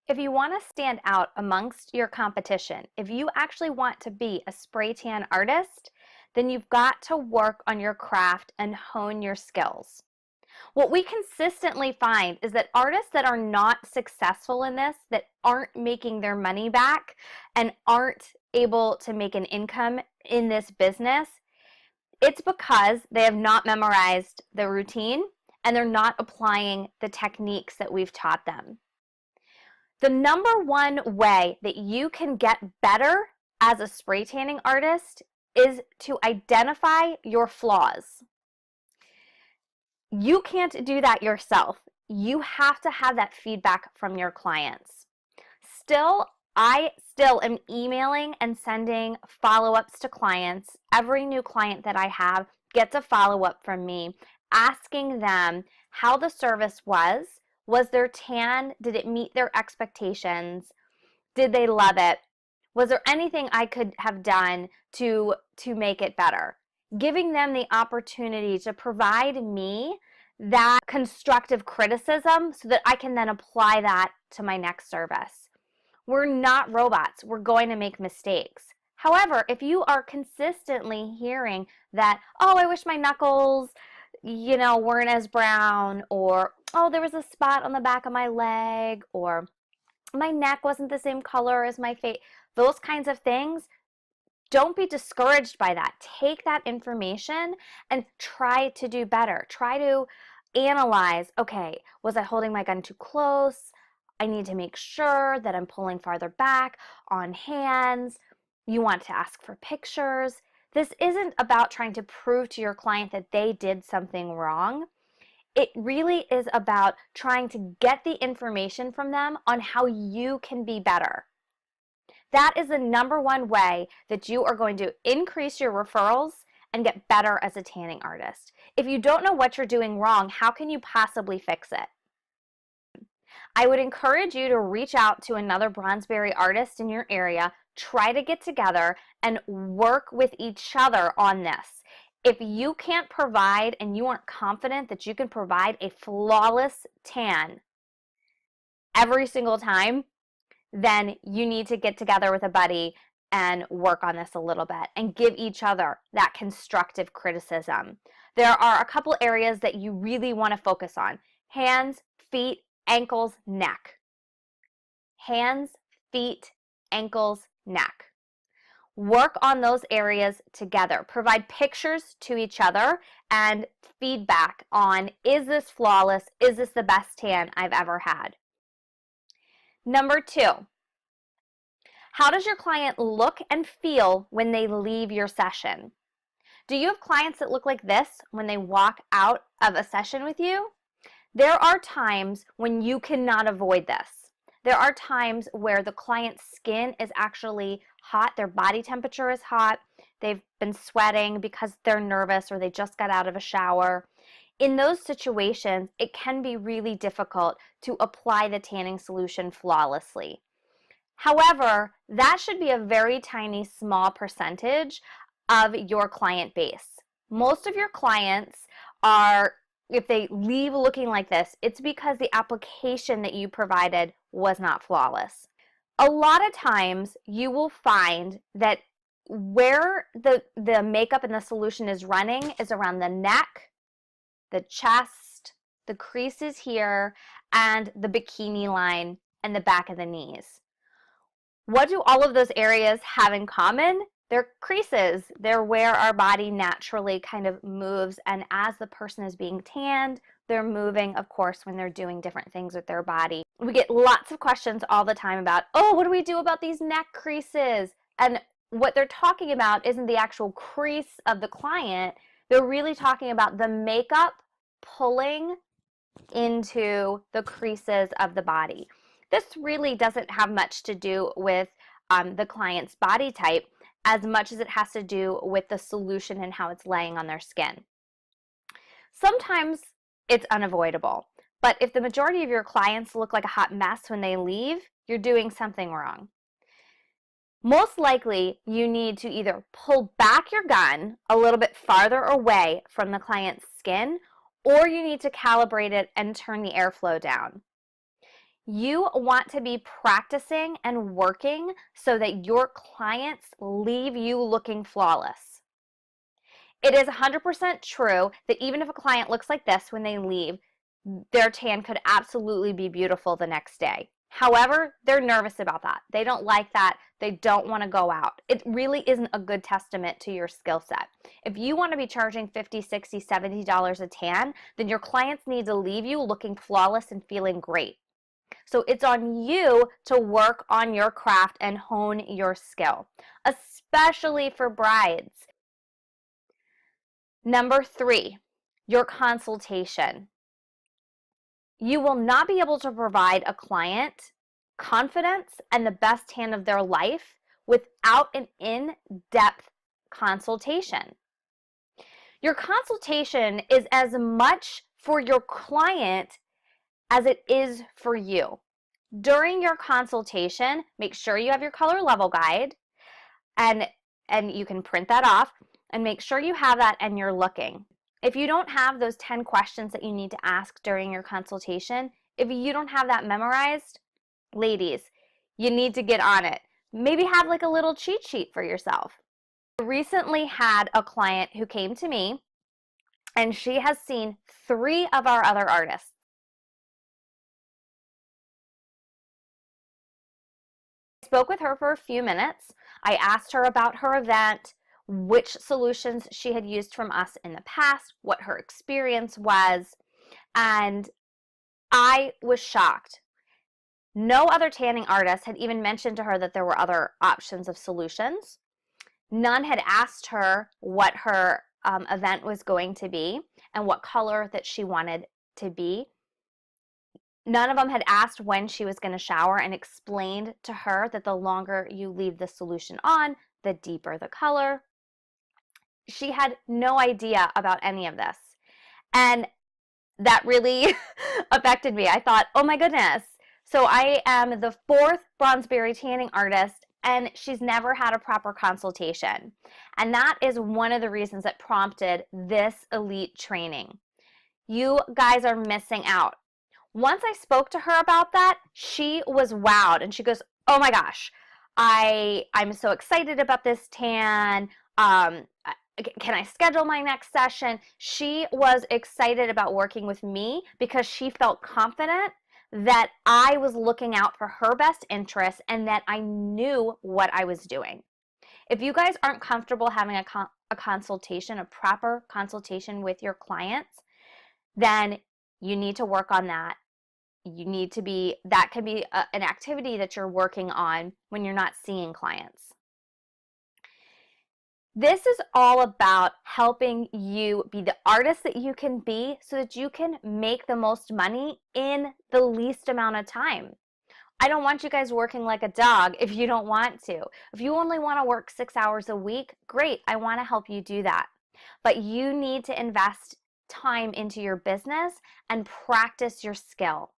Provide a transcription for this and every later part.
If you want to stand out amongst your competition, if you actually want to be a spray tan artist, then you've got to work on your craft and hone your skills. What we consistently find is that artists that are not successful in this, that aren't making their money back and aren't able to make an income in this business, it's because they have not memorized the routine and they're not applying the techniques that we've taught them. The number one way that you can get better as a spray tanning artist is to identify your flaws. You can't do that yourself. You have to have that feedback from your clients. I still am emailing and sending follow-ups to clients. Every new client that I have gets a follow-up from me asking them how the service was. Was their tan, did it meet their expectations? Did they love it? Was there anything I could have done to make it better? Giving them the opportunity to provide me that constructive criticism so that I can then apply that to my next service. We're not robots. We're going to make mistakes. However, if you are consistently hearing that, oh, I wish my knuckles, weren't as brown, or, oh, there was a spot on the back of my leg, or my neck wasn't the same color as my face, those kinds of things, don't be discouraged by that. Take that information and try to do better. Try to analyze, okay, was I holding my gun too close? I need to make sure that I'm pulling farther back on hands. You want to ask for pictures. This isn't about trying to prove to your client that they did something wrong. It really is about trying to get the information from them on how you can be better. That is the number one way that you are going to increase your referrals and get better as a tanning artist. If you don't know what you're doing wrong, how can you possibly fix it? I would encourage you to reach out to another BronzedBerry artist in your area, try to get together and work with each other on this. If you can't provide and you aren't confident that you can provide a flawless tan every single time, then you need to get together with a buddy and work on this a little bit and give each other that constructive criticism. There are a couple areas that you really want to focus on: hands, feet, ankles, neck. Hands, feet, ankles, neck. Work on those areas together. Provide pictures to each other and feedback on, is this flawless? Is this the best tan I've ever had? Number 2, how does your client look and feel when they leave your session? Do you have clients that look like this when they walk out of a session with you? There are times when you cannot avoid this. There are times where the client's skin is actually hot, their body temperature is hot, they've been sweating because they're nervous or they just got out of a shower. In those situations, it can be really difficult to apply the tanning solution flawlessly. However, that should be a very tiny, small percentage of your client base. Most of your clients are, if they leave looking like this, it's because the application that you provided was not flawless. A lot of times you will find that where the makeup and the solution is running is around the neck, the chest, the creases here, and the bikini line and the back of the knees. What do all of those areas have in common? They're creases. They're where our body naturally kind of moves, and as the person is being tanned, they're moving, of course, when they're doing different things with their body. We get lots of questions all the time about, oh, what do we do about these neck creases? And what they're talking about isn't the actual crease of the client. They're really talking about the makeup pulling into the creases of the body. This really doesn't have much to do with the client's body type as much as it has to do with the solution and how it's laying on their skin. Sometimes it's unavoidable, but if the majority of your clients look like a hot mess when they leave, you're doing something wrong. Most likely, you need to either pull back your gun a little bit farther away from the client's skin, or you need to calibrate it and turn the airflow down. You want to be practicing and working so that your clients leave you looking flawless. It is 100% true that even if a client looks like this when they leave, their tan could absolutely be beautiful the next day. However, they're nervous about that. They don't like that. They don't want to go out. It really isn't a good testament to your skill set. If you want to be charging $50, $60, $70 a tan, then your clients need to leave you looking flawless and feeling great. So it's on you to work on your craft and hone your skill, especially for brides. Number 3, your consultation. You will not be able to provide a client confidence and the best tan of their life without an in-depth consultation. Your consultation is as much for your client as it is for you. During your consultation, make sure you have your color level guide, and you can print that off, and make sure you have that and you're looking. If you don't have those 10 questions that you need to ask during your consultation, if you don't have that memorized, ladies, you need to get on it. Maybe have like a little cheat sheet for yourself. I recently had a client who came to me, and she has seen 3 of our other artists. I spoke with her for a few minutes. I asked her about her event, which solutions she had used from us in the past, what her experience was, and I was shocked. No other tanning artist had even mentioned to her that there were other options of solutions. None had asked her what her event was going to be and what color that she wanted to be. None of them had asked when she was going to shower and explained to her that the longer you leave the solution on, the deeper the color. She had no idea about any of this. And that really affected me. I thought, oh my goodness. So I am the 4th BronzedBerry tanning artist, and she's never had a proper consultation. And that is one of the reasons that prompted this elite training. You guys are missing out. Once I spoke to her about that, she was wowed, and she goes, oh my gosh, I'm so excited about this tan. Can I schedule my next session? She was excited about working with me because she felt confident that I was looking out for her best interests and that I knew what I was doing. If you guys aren't comfortable having a consultation, a proper consultation with your clients, then you need to work on that. You need to be, that can be an activity that you're working on when you're not seeing clients. This is all about helping you be the artist that you can be so that you can make the most money in the least amount of time. I don't want you guys working like a dog if you don't want to. If you only want to work 6 hours a week, great, I want to help you do that. But you need to invest time into your business and practice your skill.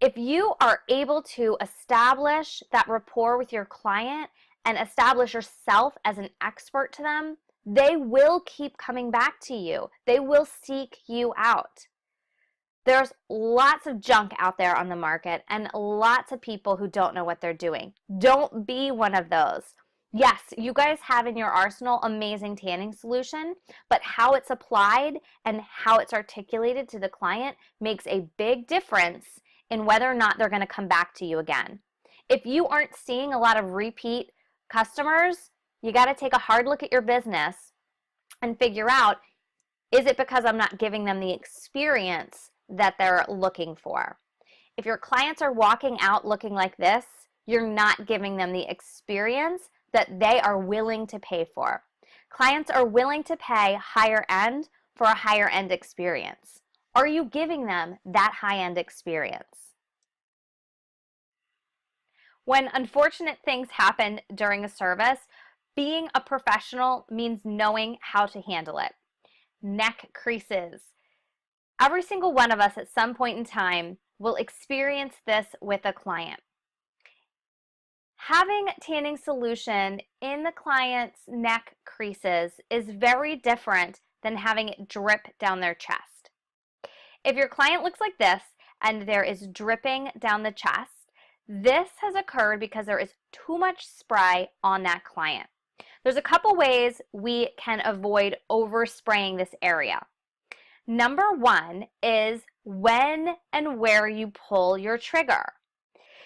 If you are able to establish that rapport with your client and establish yourself as an expert to them, they will keep coming back to you. They will seek you out. There's lots of junk out there on the market and lots of people who don't know what they're doing. Don't be one of those. Yes, you guys have in your arsenal amazing tanning solution, but how it's applied and how it's articulated to the client makes a big difference in whether or not they're going to come back to you again. If you aren't seeing a lot of repeat customers, you got to take a hard look at your business and figure out, is it because I'm not giving them the experience that they're looking for? If your clients are walking out looking like this, you're not giving them the experience that they are willing to pay for. Clients are willing to pay higher end for a higher end experience. Are you giving them that high end experience? When unfortunate things happen during a service, being a professional means knowing how to handle it. Neck creases. Every single one of us at some point in time will experience this with a client. Having tanning solution in the client's neck creases is very different than having it drip down their chest. If your client looks like this and there is dripping down the chest, this has occurred because there is too much spray on that client. There's a couple ways we can avoid overspraying this area. Number one is when and where you pull your trigger.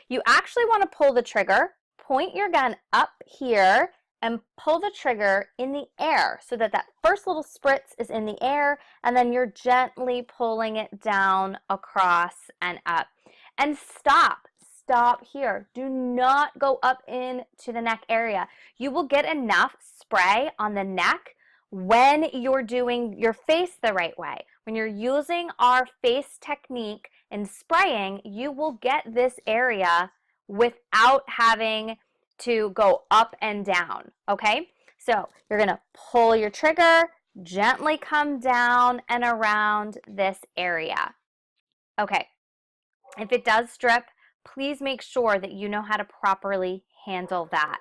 You actually want to pull the trigger, point your gun up here, and pull the trigger in the air so that that first little spritz is in the air, and then you're gently pulling it down across and up. And stop here. Do not go up into the neck area. You will get enough spray on the neck when you're doing your face the right way. When you're using our face technique in spraying, you will get this area without having to go up and down, okay? So you're gonna pull your trigger, gently come down and around this area. Okay, if it does drip, please make sure that you know how to properly handle that.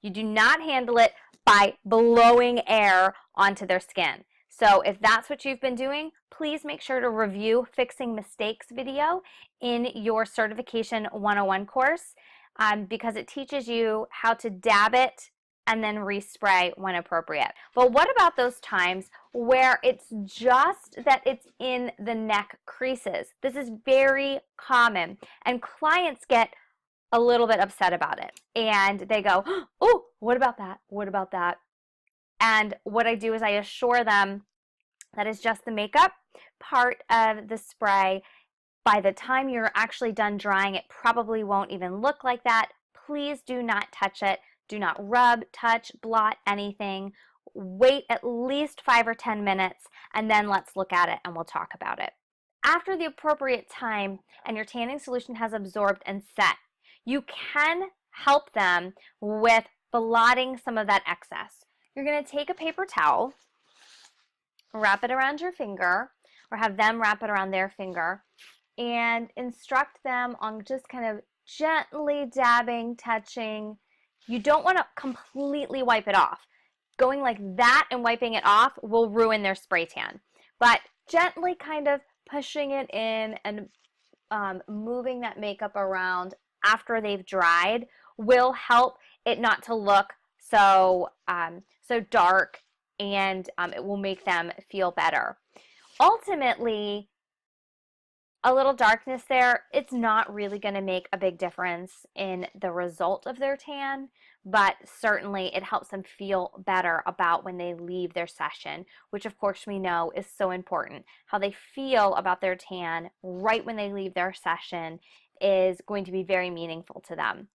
You do not handle it by blowing air onto their skin. So if that's what you've been doing, please make sure to review Fixing Mistakes video in your Certification 101 course because it teaches you how to dab it and then respray when appropriate. But what about those times where it's just that it's in the neck creases? This is very common, and clients get a little bit upset about it, and they go, oh, what about that? What about that? And what I do is I assure them that is just the makeup part of the spray. By the time you're actually done drying, it probably won't even look like that. Please do not touch it. Do not rub, touch, blot anything. Wait at least 5 or 10 minutes, and then let's look at it and we'll talk about it. After the appropriate time and your tanning solution has absorbed and set, you can help them with blotting some of that excess. You're going to take a paper towel, wrap it around your finger, or have them wrap it around their finger, and instruct them on just kind of gently dabbing, touching. You don't want to completely wipe it off. Going like that and wiping it off will ruin their spray tan. But gently kind of pushing it in and moving that makeup around after they've dried will help it not to look so dark, and it will make them feel better. Ultimately, a little darkness there, it's not really going to make a big difference in the result of their tan, but certainly it helps them feel better about when they leave their session, which of course we know is so important. How they feel about their tan right when they leave their session is going to be very meaningful to them.